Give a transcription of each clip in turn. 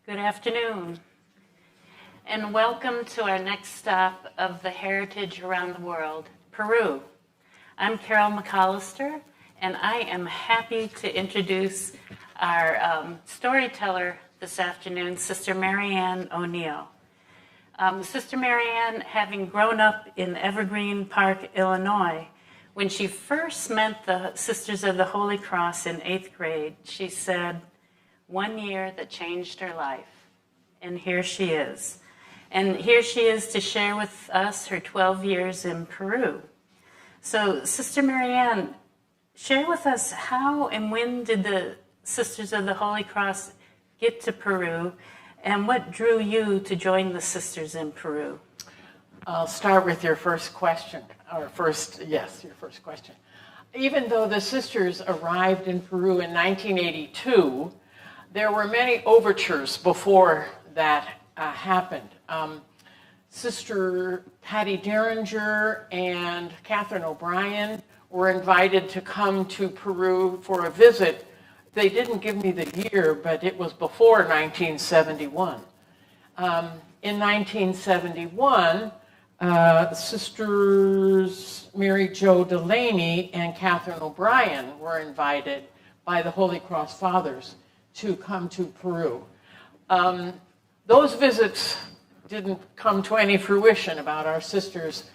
Good afternoon, and welcome to our next stop of the Heritage Around the World, Peru. I'm Carole McCollester, and I am happy to introduce our storyteller this afternoon, Sister Maryanne O'Neill. Sister Maryanne, having grown up in Evergreen Park, Illinois, when she first met the Sisters of the Holy Cross in 8th grade, she said, "1 year that changed her life." And here she is. And here she is to share with us her 12 years in Peru. So, Sister Maryanne, share with us how and when did the Sisters of the Holy Cross get to Peru, and what drew you to join the Sisters in Peru? I'll start with your first question, your first question. Even though the Sisters arrived in Peru in 1982, there were many overtures before that happened. Sister Patty Derringer and Catherine O'Brien were invited to come to Peru for a visit. They didn't give me the year, but it was before 1971. In 1971, Sisters Mary Jo Delaney and Catherine O'Brien were invited by the Holy Cross Fathers to come to Peru. Those visits didn't come to any fruition about our sisters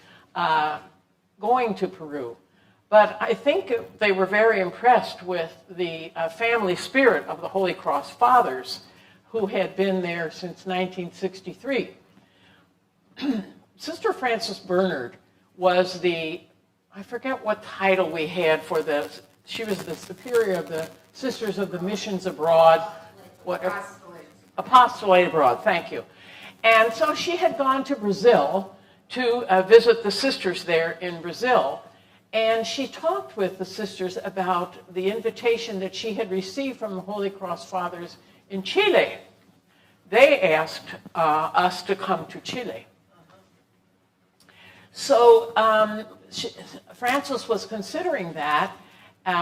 going to Peru. But I think they were very impressed with the family spirit of the Holy Cross Fathers, who had been there since 1963. Sister Frances Bernard was I forget what title we had for she was the superior of the Sisters of the Missions Abroad. Apostolate Abroad, thank you. And so she had gone to Brazil to visit the sisters there in Brazil. And she talked with the sisters about the invitation that she had received from the Holy Cross Fathers in Chile. They asked us to come to Chile. So Frances was considering that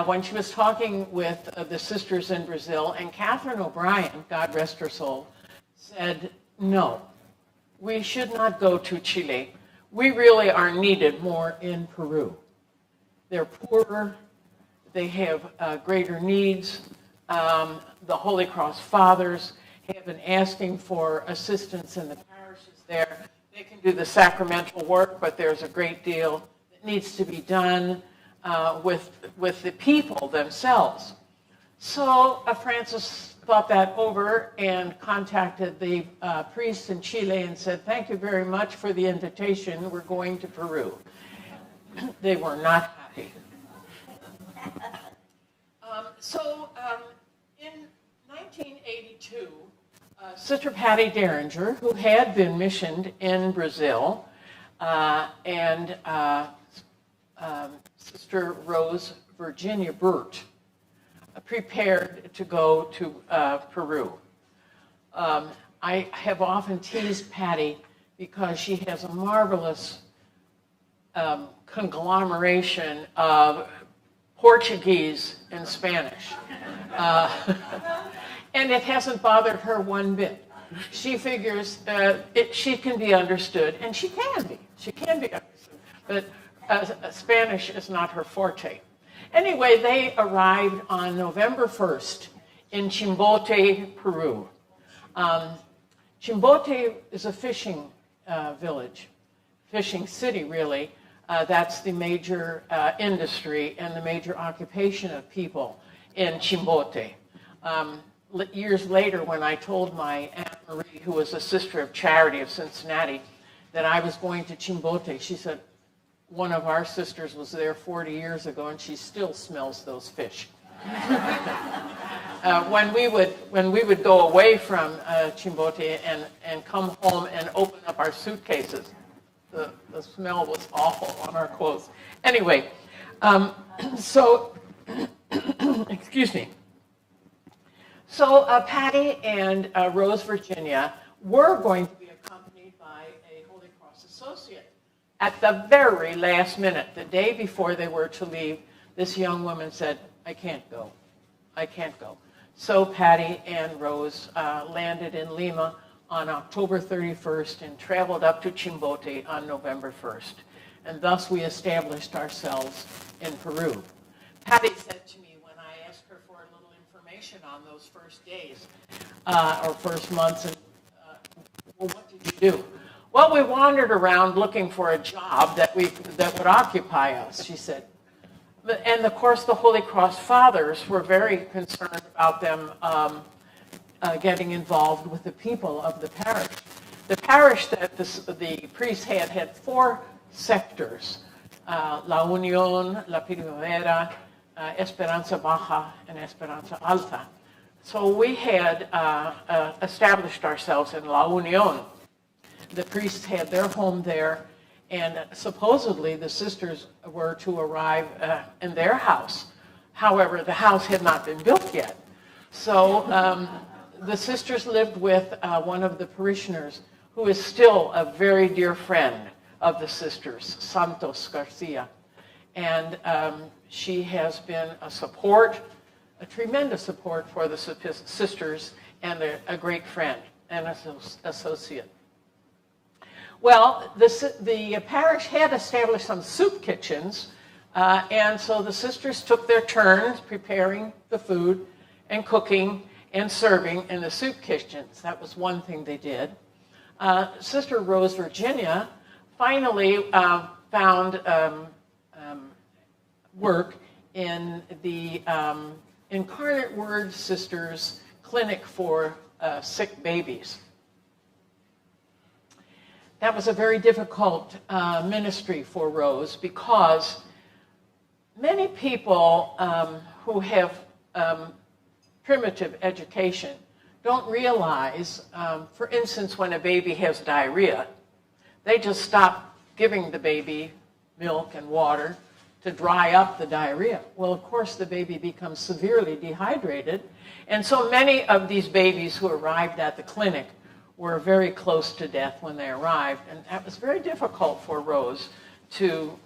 when she was talking with the sisters in Brazil, and Catherine O'Brien, God rest her soul, said, "No, we should not go to Chile. We really are needed more in Peru. They're poorer, they have greater needs. The Holy Cross Fathers have been asking for assistance in the parishes there. They can do the sacramental work, but there's a great deal that needs to be done with the people themselves." So Frances thought that over and contacted the priests in Chile and said, "Thank you very much for the invitation. We're going to Peru." They were not happy. In 1982, Sister Patty Derringer, who had been missioned in Brazil, and Sister Rose Virginia Burt prepared to go to Peru. I have often teased Patty because she has a marvelous conglomeration of Portuguese and Spanish. And it hasn't bothered her one bit. She figures she can be understood, and she can be. She can be understood. But Spanish is not her forte. Anyway, they arrived on November 1st in Chimbote, Peru. Chimbote is a fishing village, fishing city, really. That's the major industry and the major occupation of people in Chimbote. Years later, when I told my Aunt Marie, who was a Sister of Charity of Cincinnati, that I was going to Chimbote, she said, "One of our sisters was there 40 years ago, and she still smells those fish." When we would go away from Chimbote and come home and open up our suitcases, the smell was awful on our clothes. Anyway, excuse me. So Patty and Rose Virginia were going to be accompanied by a Holy Cross associate. At the very last minute, the day before they were to leave, this young woman said, "I can't go. I can't go." So Patty and Rose landed in Lima on October 31st and traveled up to Chimbote on November 1st. And thus we established ourselves in Peru. Patty said to me when I asked her for a little information on those first days or first months, and well, what did you do? Well, we wandered around looking for a job that would occupy us, she said. And of course, the Holy Cross Fathers were very concerned about them getting involved with the people of the parish. The parish that the priest had 4 sectors: La Unión, La Primavera, Esperanza Baja, and Esperanza Alta. So we had established ourselves in La Unión. The priests had their home there, and supposedly the sisters were to arrive in their house. However, the house had not been built yet. So the sisters lived with one of the parishioners who is still a very dear friend of the sisters, Santos Garcia. And she has been a tremendous support for the sisters, and a great friend and associate. Well, the parish had established some soup kitchens, and so the sisters took their turns preparing the food and cooking and serving in the soup kitchens. That was one thing they did. Sister Rose Virginia finally found work in the Incarnate Word Sisters Clinic for sick babies. That was a very difficult ministry for Rose, because many people who have primitive education don't realize, for instance, when a baby has diarrhea, they just stop giving the baby milk and water to dry up the diarrhea. Well, of course, the baby becomes severely dehydrated, and so many of these babies who arrived at the clinic were very close to death when they arrived, and that was very difficult for Rose to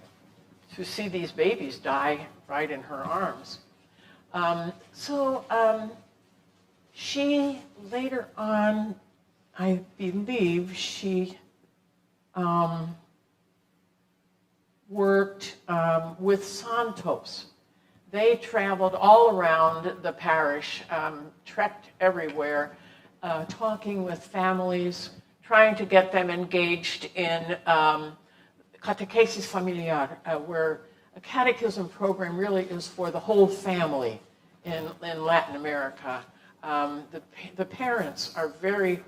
see these babies die right in her arms. She later on, I believe, she worked with Santos. They traveled all around the parish, trekked everywhere, talking with families, trying to get them engaged in catechesis familiar, where a catechism program really is for the whole family in Latin America. The parents are very,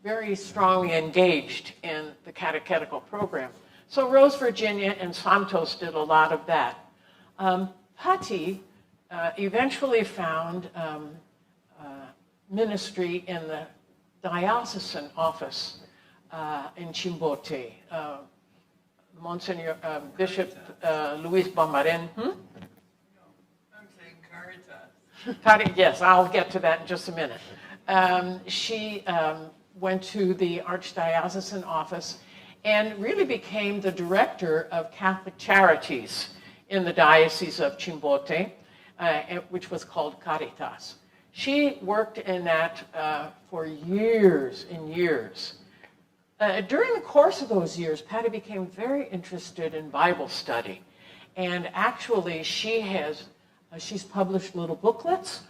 very strongly engaged in the catechetical program. So Rose Virginia and Santos did a lot of that. Patti eventually found ministry in the diocesan office in Chimbote. Monsignor Bishop Luis Maryanne. I'm saying Caritas. Yes, I'll get to that in just a minute. She went to the Archdiocesan office and really became the director of Catholic Charities in the Diocese of Chimbote, which was called Caritas. She worked in that for years and years. During the course of those years, Patty became very interested in Bible study. And actually, she's published little booklets.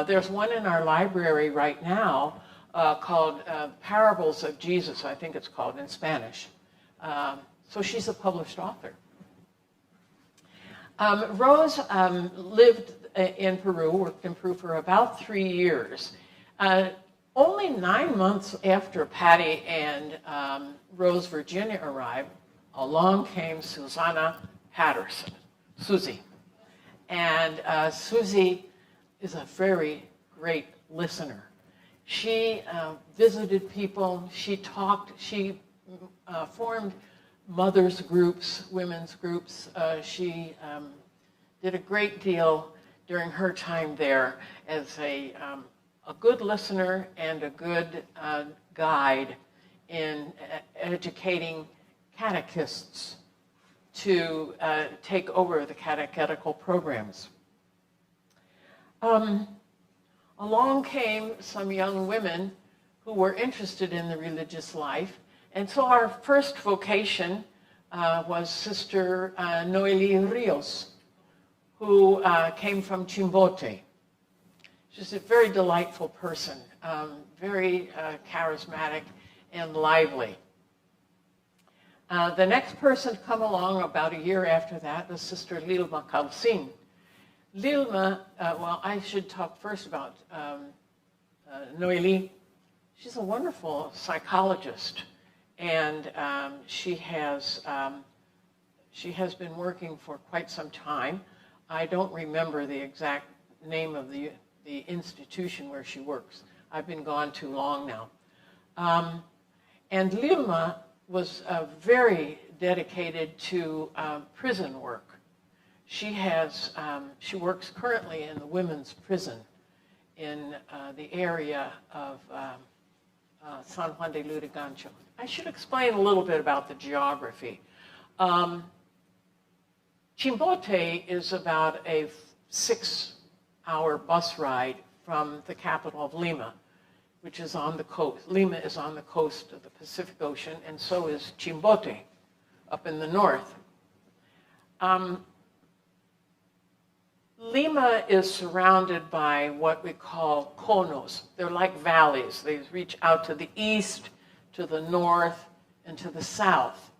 There's one in our library right now called Parables of Jesus, I think it's called in Spanish. So she's a published author. Rose lived in Peru, worked in Peru for about 3 years. Only 9 months after Patty and Rose Virginia arrived, along came Susanna Patterson, Susie. And Susie is a very great listener. She visited people, she talked, she formed mothers groups, women's groups. She did a great deal during her time there as a good listener and a good guide in educating catechists to take over the catechetical programs. along came some young women who were interested in the religious life. And so our first vocation was Sister Noeli Rios, who came from Chimbote. She's a very delightful person, very charismatic and lively. The next person to come along about a year after that was Sister Lilma Kalsin. Lilma, well, I should talk first about Noeli. She's a wonderful psychologist, and she has been working for quite some time. I don't remember the exact name of the institution where she works. I've been gone too long now. And Lilma was very dedicated to prison work. She works currently in the women's prison in the area of San Juan de Lurigancho. I should explain a little bit about the geography. Chimbote is about a 6-hour bus ride from the capital of Lima, which is on the coast. Lima is on the coast of the Pacific Ocean, and so is Chimbote up in the north. Lima is surrounded by what we call conos. They're like valleys. They reach out to the east, to the north, and to the south.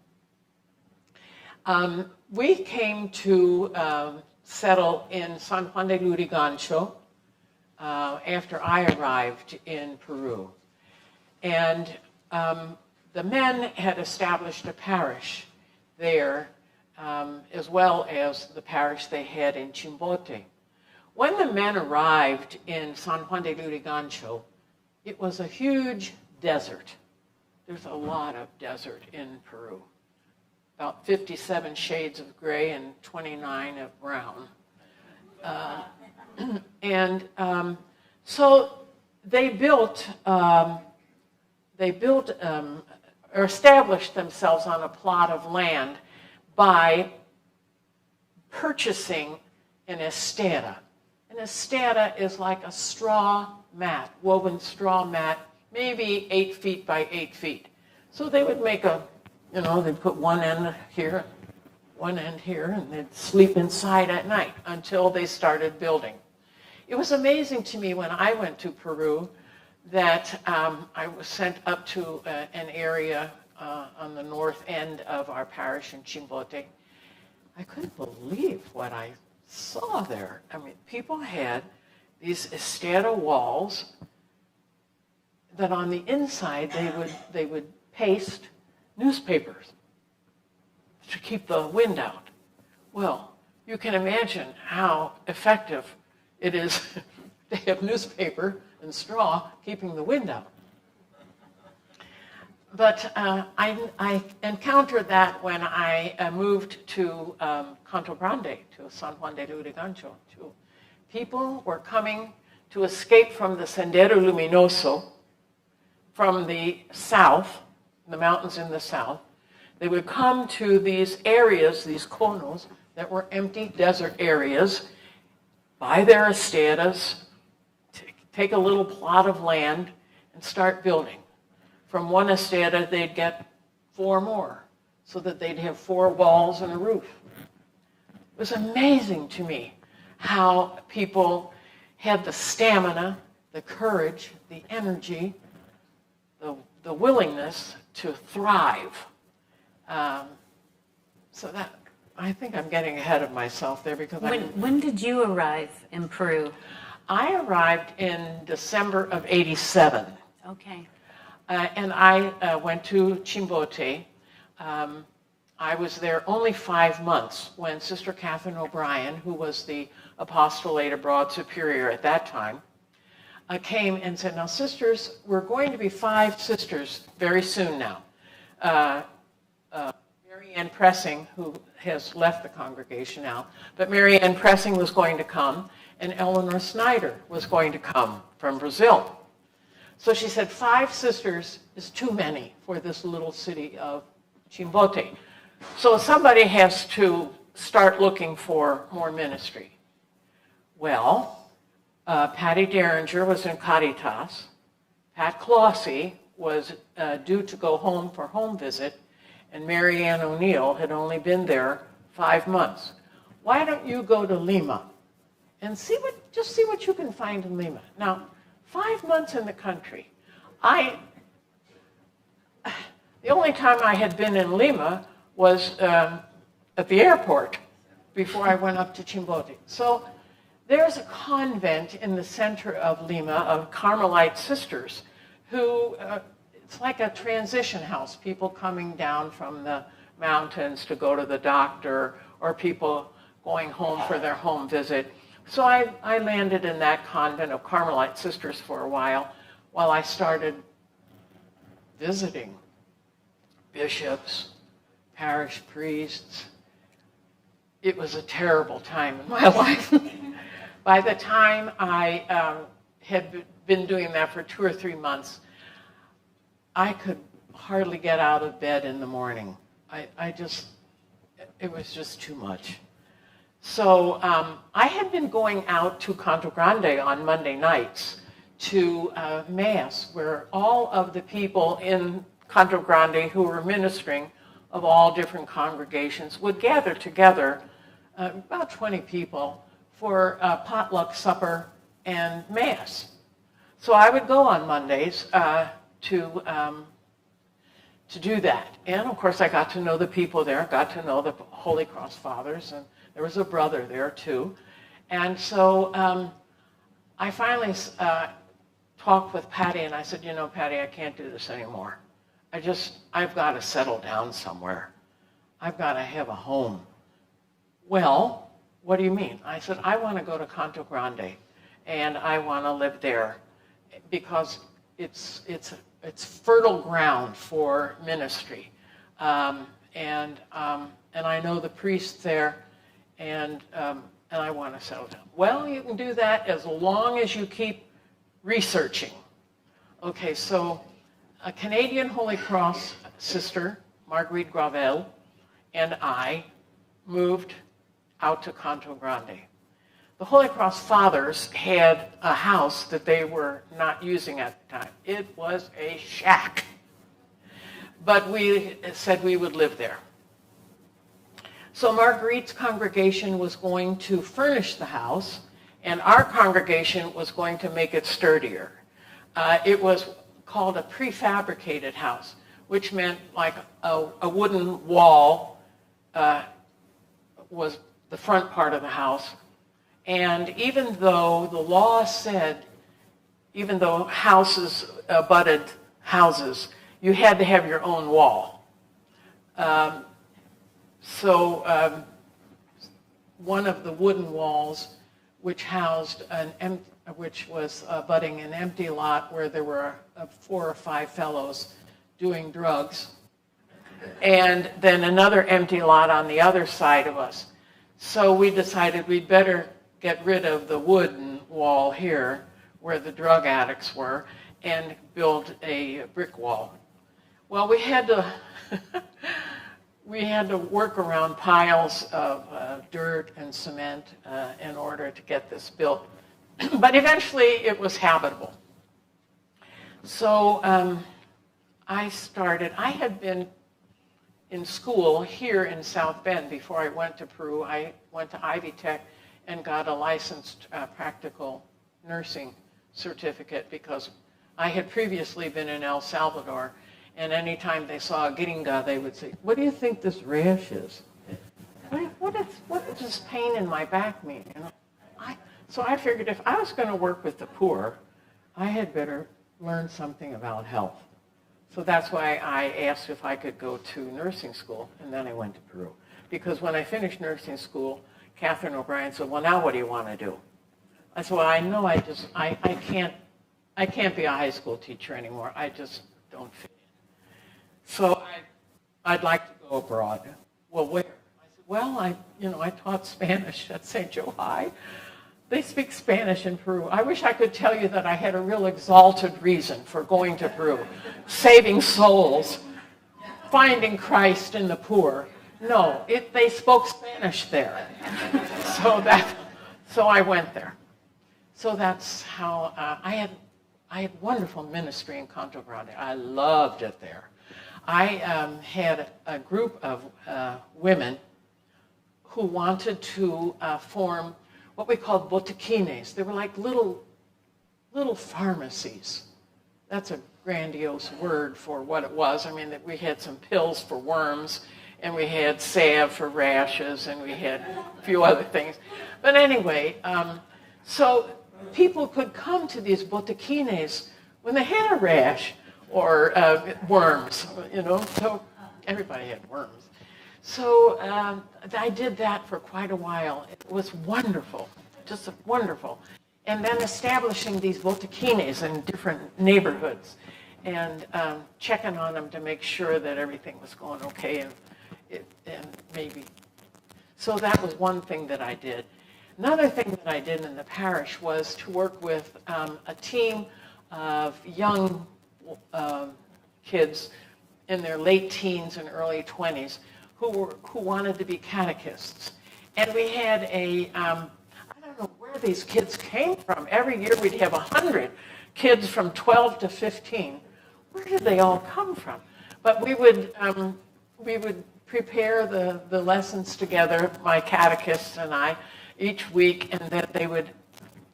We came to settle in San Juan de Lurigancho after I arrived in Peru. And the men had established a parish there, as well as the parish they had in Chimbote. When the men arrived in San Juan de Lurigancho, it was a huge desert. There's a lot of desert in Peru. About 57 shades of gray and 29 of brown. So they built or established themselves on a plot of land by purchasing an estera. An estera is like a straw mat, woven straw mat, maybe 8 feet by 8 feet. So they would make they'd put one end here, and they'd sleep inside at night until they started building. It was amazing to me when I went to Peru that I was sent up to an area on the north end of our parish in Chimbote. I couldn't believe what I saw there. I mean, people had these estera walls that on the inside they would paste newspapers to keep the wind out. Well, you can imagine how effective it is to have newspaper and straw keeping the wind out. But I encountered that when I moved to Canto Grande, to San Juan de Lurigancho. People were coming to escape from the Sendero Luminoso from the south, the mountains in the south. They would come to these areas, these conos, that were empty desert areas, buy their esteras, take a little plot of land, and start building. From one estera, they'd get 4 more, so that they'd have 4 walls and a roof. It was amazing to me how people had the stamina, the courage, the energy, the willingness to thrive. So that, I think I'm getting ahead of myself there because When did you arrive in Peru? I arrived in December of '87. Okay. And I went to Chimbote. I was there only 5 months when Sister Catherine O'Brien, who was the apostolate abroad superior at that time, came and said, now sisters, we're going to be 5 sisters very soon now. Maryanne Pressing, who has left the congregation now, but Maryanne Pressing was going to come, and Eleanor Snyder was going to come from Brazil. So she said 5 sisters is too many for this little city of Chimbote. So somebody has to start looking for more ministry. Well, Patty Derringer was in Caritas. Pat Clossy was due to go home for home visit, and Maryanne O'Neill had only been there 5 months. Why don't you go to Lima and see what you can find in Lima? Now, 5 months in the country. The only time I had been in Lima was at the airport before I went up to Chimbote. So there's a convent in the center of Lima of Carmelite sisters who, it's like a transition house, people coming down from the mountains to go to the doctor or people going home for their home visit. So I landed in that convent of Carmelite sisters for a while I started visiting bishops, parish priests. It was a terrible time in my life. By the time I had been doing that for 2 or 3 months, I could hardly get out of bed in the morning. It was just too much. So I had been going out to Canto Grande on Monday nights to Mass, where all of the people in Canto Grande who were ministering of all different congregations would gather together, about 20 people, for a potluck supper and Mass. So I would go on Mondays to do that. And of course I got to know the people there, got to know the Holy Cross Fathers, and there was a brother there too. And so I finally talked with Patty, and I said, Patty, I can't do this anymore. I've got to settle down somewhere. I've got to have a home. Well, what do you mean? I said, I want to go to Canto Grande, and I want to live there because it's fertile ground for ministry. And I know the priests there, and I want to settle down. Well, you can do that as long as you keep researching. Okay, so a Canadian Holy Cross sister, Marguerite Gravel, and I moved out to Canto Grande. The Holy Cross Fathers had a house that they were not using at the time. It was a shack. But we said we would live there. So Marguerite's congregation was going to furnish the house, and our congregation was going to make it sturdier. It was called a prefabricated house, which meant like a wooden wall was the front part of the house. And even though the law said, even though houses abutted houses, you had to have your own wall. So one of the wooden walls, which housed which was abutting an empty lot where there were 4 or 5 fellows doing drugs, and then another empty lot on the other side of us. So we decided we'd better get rid of the wooden wall here where the drug addicts were and build a brick wall. Well, we had to work around piles of dirt and cement in order to get this built. But eventually it was habitable. So I had been in school here in South Bend before I went to Peru. I went to Ivy Tech and got a licensed practical nursing certificate because I had previously been in El Salvador, and anytime they saw a gringa, they would say, "What do you think this rash is?" What does this pain in my back mean? So I figured if I was going to work with the poor, I had better learn something about health. So that's why I asked if I could go to nursing school, and then I went to Peru. Because when I finished nursing school, Catherine O'Brien said, "Well, now what do you want to do?" I said, "Well, I know I can't be a high school teacher anymore. I just don't fit in. So I'd like to go abroad." "Well, where?" I said, "Well, I taught Spanish at St. Joe High. They speak Spanish in Peru. I wish I could tell you that I had a real exalted reason for going to Peru, saving souls, finding Christ in the poor. No, they spoke Spanish there." So I went there. So that's how I had wonderful ministry in Canto Grande. I loved it there. I had a group of women who wanted to form what we called botequines. They were like little pharmacies. That's a grandiose word for what it was. I mean, that we had some pills for worms, and we had salve for rashes, and we had a few other things. But anyway, so people could come to these botequines when they had a rash or worms, so everybody had worms. So I did that for quite a while. It was wonderful, just wonderful. And then establishing these botequines in different neighborhoods and checking on them to make sure that everything was going okay and maybe. So that was one thing that I did. Another thing that I did in the parish was to work with a team of young kids in their late teens and early 20s who wanted to be catechists. And we had I don't know where these kids came from. Every year we'd have 100 kids from 12 to 15. Where did they all come from? But we would prepare the lessons together, my catechists and I, each week, and then they would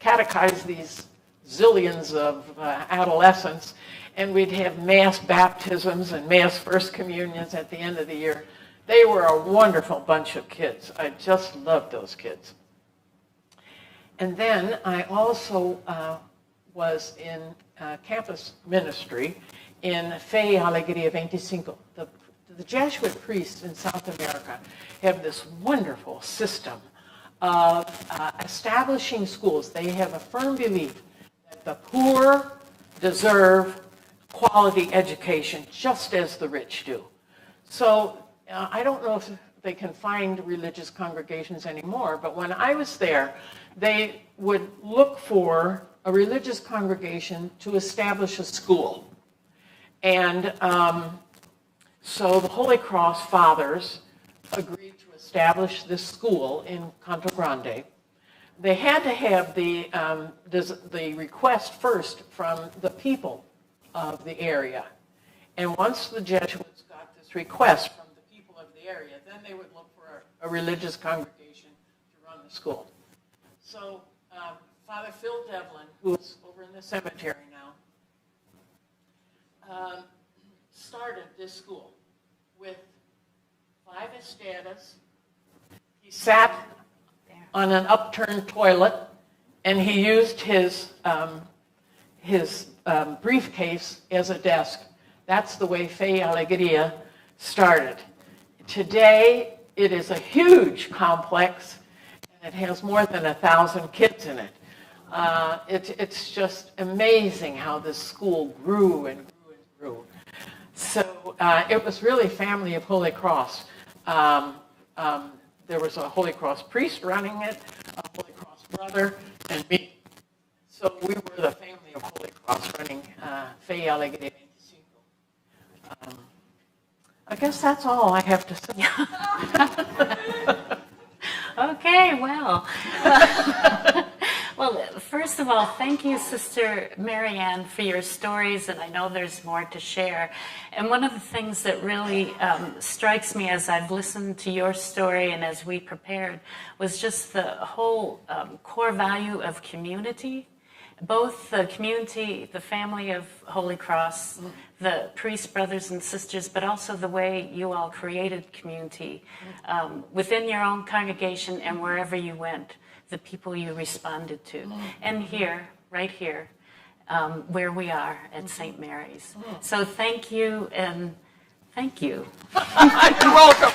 catechize these zillions of adolescents, and we'd have mass baptisms and mass first communions at the end of the year. They were a wonderful bunch of kids. I just loved those kids. And then I also was in campus ministry in Fe Alegria 25. The Jesuit priests in South America have this wonderful system of establishing schools. They have a firm belief that the poor deserve quality education just as the rich do. So I don't know if they can find religious congregations anymore, but when I was there, they would look for a religious congregation to establish a school. And so the Holy Cross Fathers agreed to establish this school in Canto Grande. They had to have the request first from the people of the area. And once the Jesuits got this request from the people of the area, then they would look for a religious congregation to run the school. So Father Phil Devlin, who is over in the cemetery now, started this school with 5 estadas. He sat on an upturned toilet, and he used his briefcase as a desk. That's the way Fe Alegria started. Today, it is a huge complex, and it has more than 1,000 kids in it. It's just amazing how this school grew and grew and grew. So it was really family of Holy Cross. There was a Holy Cross priest running it, a Holy Cross brother, and me. So we were the family of Holy Cross running Fe Alegria 25. I guess that's all I have to say. Okay, well. Well, first of all, thank you, Sister Maryanne, for your stories, and I know there's more to share. And one of the things that really strikes me as I've listened to your story and as we prepared was just the whole core value of community. Both the community, the family of Holy Cross, the priests, brothers, and sisters, but also the way you all created community within your own congregation and wherever you went, the people you responded to. And here, right here, where we are at St. Mary's. So thank you, and thank you. You're welcome.